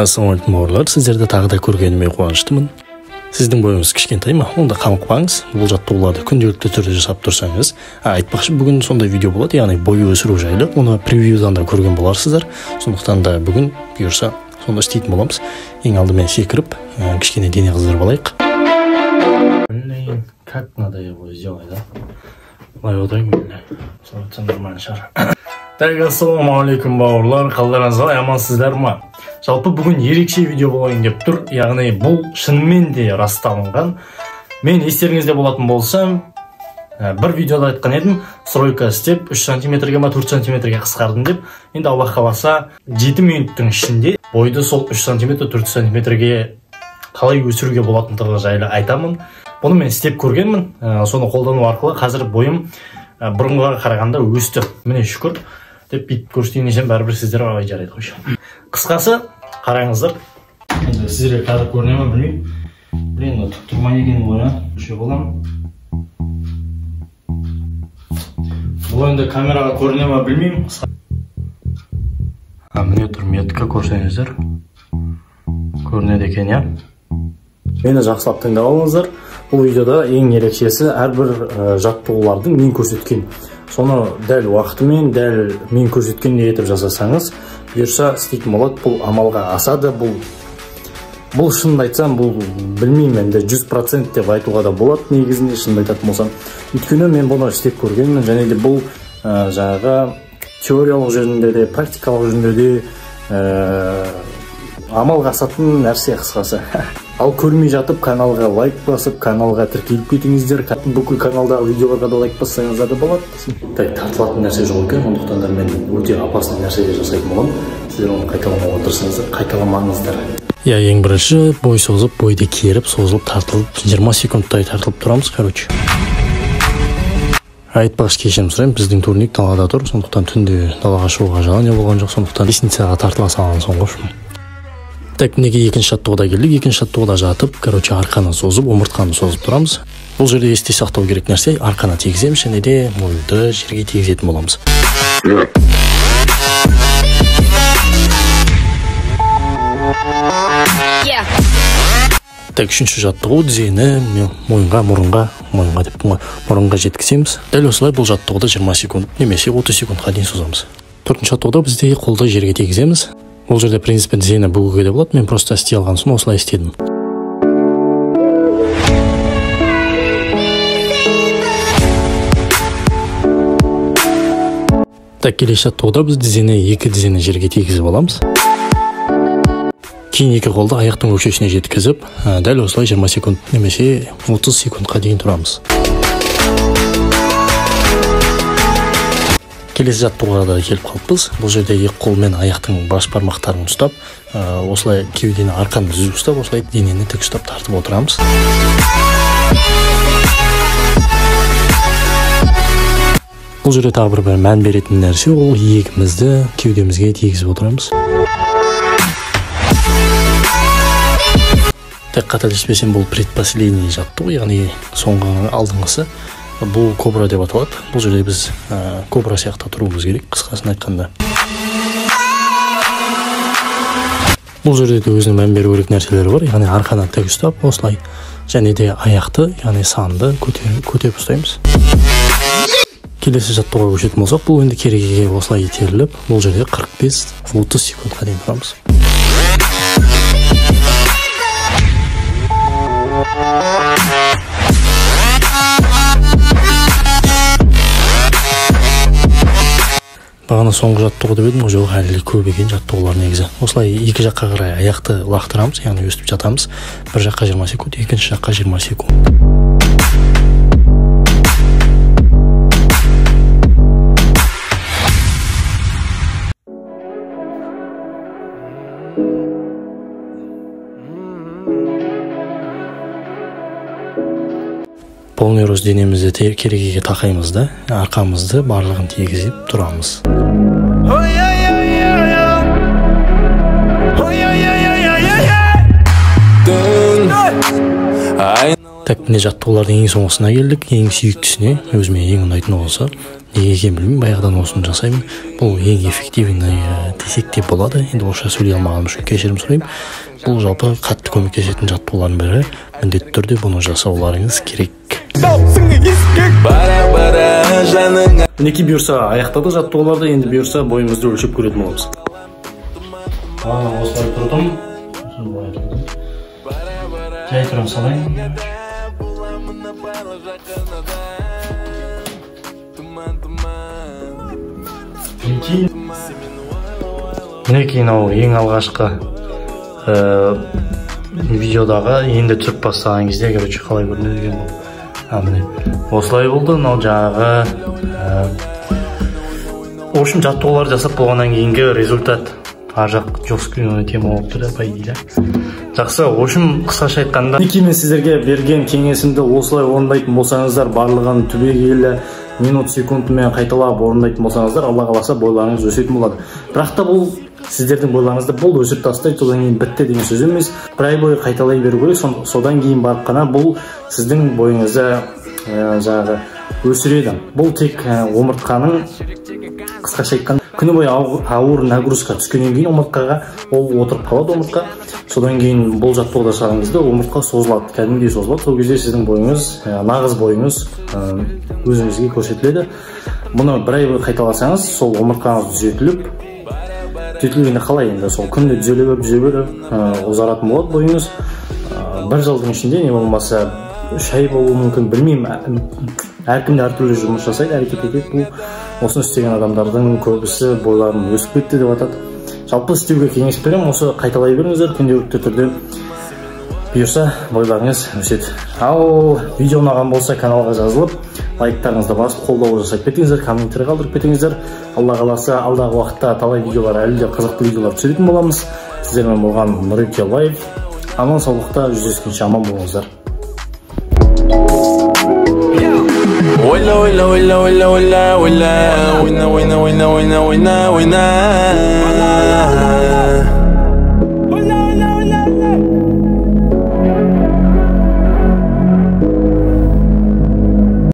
Ассалаумалейкум бауырлар, сіздерді тағы да көргеніме қуаныштымын. Сіздің бойыңыз кішкентай ма? Онда қамықпаңыз. Бұл жаттығуларды күнделікті түрде жасап тұрсаңыз, айтпақшы бүгін сондай видео болады, яғни бой өсіру жайлы. Оны превьюдан да көрген боларсыздар. Сондықтан да бүгін бұйырса сонда істейтін боламыз. Ең алдымен секіріп, кішкене дене қыздырып алайық. Блин, как надо его сделать, да? Былай отырайын, сондықтан нормально шығар. Так, ассалаумалейкум бауырлар, қалдарыңыз амансыздар ма? Жалпы бүгін ерекше видео болайын деп тұр, яғни бұл шынымен де расталынған. Мен естеріңізде болатын болсам, бір видеода айтқан едім, стройка істеп 3 сантиметрге ма 4 сантиметрге қысқардым деп. Енді Аллах қаласа 7 минуттың ішінде бойды сол 3 сантиметр 4 сантиметрге қалай өсіруге болатындығы жайлы айтамын. Бұны мен істеп көргенмін, соны қолдану арқылы қазір бойым бұрынғыға қарағанда өсті. Міне шүкір деп бүйтіп көрсетейін десем, бәрібір сіздер қалай жарайды қойшы. Қысқасы, қараңыздар. Енді сіздерге қазір көріне ме білмеймін. Блин, тұп тұрмай екен ғой, үші боламын. Бұл енді камераға көріне ме білмеймін. Міне тұр, меткі көрсеңіздер. Көрінеді екен, я. Мені жақсылап тыңдап алыңыздар. Бұл видеода ең ерекшесі әрбір жаттығулардың мен көрсеткен. Соны дәл уақытымен, дәл мен көрсеткендей етіп жасасаңыз, бұйырса істейтін болады. Бұл амалға асады. Бұл шынымды айтсам, бұл білмеймін, енді 100% деп айтуға да болады негізінде, шынымды айтатын болсам. Өйткені мен бұны істеп көргенмін, және де бұл жаңағы теориялық жөнінде де, практикалық жөнінде де амалға асатын нәрсе қысқасы. Ал көрмей жатып, каналға лайк басып, каналға тіркеліп кетіңіздер. Бүкіл каналдағы видеоларға да лайк бассаңыздар да болады. Тартылатын нәрсе жоқ екен, сондықтан да мен өте опасный нәрселер жасайтын боламын. Сіздер оны қайталамауға тырысыңыздар, қайталамаңыздар. Я ең бірінші бой созып, бойды керіп, созылып, тартылып, 20 секундтай тартылып тұрамыз, короче. Айтпақшы кешірім сұраймын, біздің турник далада тұр, сондықтан түнде далаға шығуға желание болған жоқ, сондықтан лестницаға тартыла салған соң ғой. Так, неге екінші жаттығуда келдік, екінші жаттығуда жатып, короче, арқаны созып, омыртқаны созып тұрамыз. Бұл жерде есте сақтау керек нәрсе, арқаны тегіземіз, және де мойынды жерге тегізетін боламыз. Так, үшінші жаттығу тізені мұрынға жеткіземіз. Дәл осылай бұл жаттығуды 20 секунд немесе 30 секундқа дейін созамыз. Төртінші жаттығуда бізде қолды жерге тегіземіз. Бұл жерде принципе тізені бүгуге де болады, мен просто істей алған соң осылай істедім. Так, келесі жаттығуда біз екі тізені жерге тегізіп аламыз. Кейін екі қолды аяқтың өкшесіне жеткізіп, дәл осылай 20 секунд немесе 30 секундқа дейін тұрамыз. Келесі жаттығуға да келіп қалыппыз. Бұл жерде екі қолмен аяқтың бас бармақтарын ұстап, осылай кеудені арқаны түзу ұстап, осылай денені тік ұстап тартып отырамыз. Бұл жерде тағы бір мән беретін нәрсе, ол иегімізді кеудемізге тигізіп отырамыз. Тек қателеспесем, бұл предпоследний жаттығу, яғни соңғы алдыңғысы. Бұл кобра деп аталады. Бұл жерде біз кобра сияқты тұруымыз керек, қысқасын айтқанда. Бұл жерде де өзінің мән беру керек нәрселері бар, яғни арқаны тік ұстап, осылай, және де аяқты, яғни санды көтеріп ұстаймыз. Келесі жаттығуға көшетін болсақ, бұл енді керегеге осылай итеріліп, бұл жерде 45-30 секундқа дейін тұрамыз. Бағана соңғы жаттығу деп едім, жоқ әлі көп екен жаттығулар негізі. Осылай екі жаққа қарай аяқты лақтырамыз, яғни өстіп жатамыз. Бір жаққа 20 секунд, екінші жаққа 20 секунд. Полный рост денемізді керегеге тақаймыз да, арқамызды барлығын тегізіп тұрамыз. Так, міне жаттығулардың ең соңғысына келдік. Ең сүйіктісіне, өзіме ең ұнайтыны болса, неге екенін білмеймін, баяғыдан осыны жасаймын. Бұл ең эффективный десек те болады. Енді орысша сөйлей алмағаным үшін кешірім сұраймын. Бұл жалпы қатты көмектесетін жаттығулардың бірі. Міндетті түрде бұны жасауларыңыз керек. Мінекей бұйырса аяқтады жаттығуларды, енді бұйырса бойымызды өлшеп көретін боламыз. Осылай тұрдым. Жай тұрам салайын. Мінекей ең алғашқы видеодағы енді түсіріп бастаған кезде қалай көрінеді деген бұл. Міне осылай болды. Жаңағы в общем жаттығулар жасап болғаннан кейінгі результат жақ жоспен тема болып тұрды, по идее. Жақсы, в общем қысқаша айтқанда, мінекей мен сіздерге берген кеңесімді осылай орындайтын болсаңыздар, барлығын түбегейлі минут секундымен қайталап орындайтын болсаңыздар, Алла қаласа бойларыңыз өсетін болады. Бірақ та бұл сіздердің бойларыңызды бұл өсіп тастайды, содан кейін бітті деген сөз емес. Бір ай бойы қайталай беру керек, содан кейін барып қана бұл сіздің бойыңызды жаңағы өсіреді. Бұл тек омыртқаның, қысқаша айтқанда, күні бойы ауыр нагрузка түскеннен кейін омыртқаға ол отырып қалады омыртқа. Содан кейін бұл жаттығуды жасаған кезде омыртқа созылады, кәдімгідей созылады. Сол кезде сіздің бойыңыз, нағыз бойыңыз өзіңізге көрсетіледі. Бұны бір ай бойы қайталасаңыз, сол омыртқаңыз түзетілгенде қалай енді сол күнде түзеле беріп ұзаратын болады бойыңыз. Бір жылдың ішінде не болмаса 3 ай болуы мүмкін, білмеймін. Әркімде әртүрлі жұмыс жасайды, әрекет етеді. Бұл осыны істеген адамдардың көбісі бойларын өсіп кетті деп атады. Жалпы істеуге кеңес беремін, осы қайталай беріңіздер, күнделікті түрде. Бұйырса бойларыңыз өседі. Ал видео ұнаған болса каналға жазылып, лайктарыңызды басып, қолдау жасап кетіңіздер, комменттер қалдырып кетіңіздер. Алла қаласа алдағы уақытта талай видеолар, әлі де қызықты видеолар түсіретін боламыз. Сіздермен болған Нұреке Лайв. Аман саулықта жүздескенше аман болыңыздар. Willa willa willa willa willa willa willa willa willa willa willa willa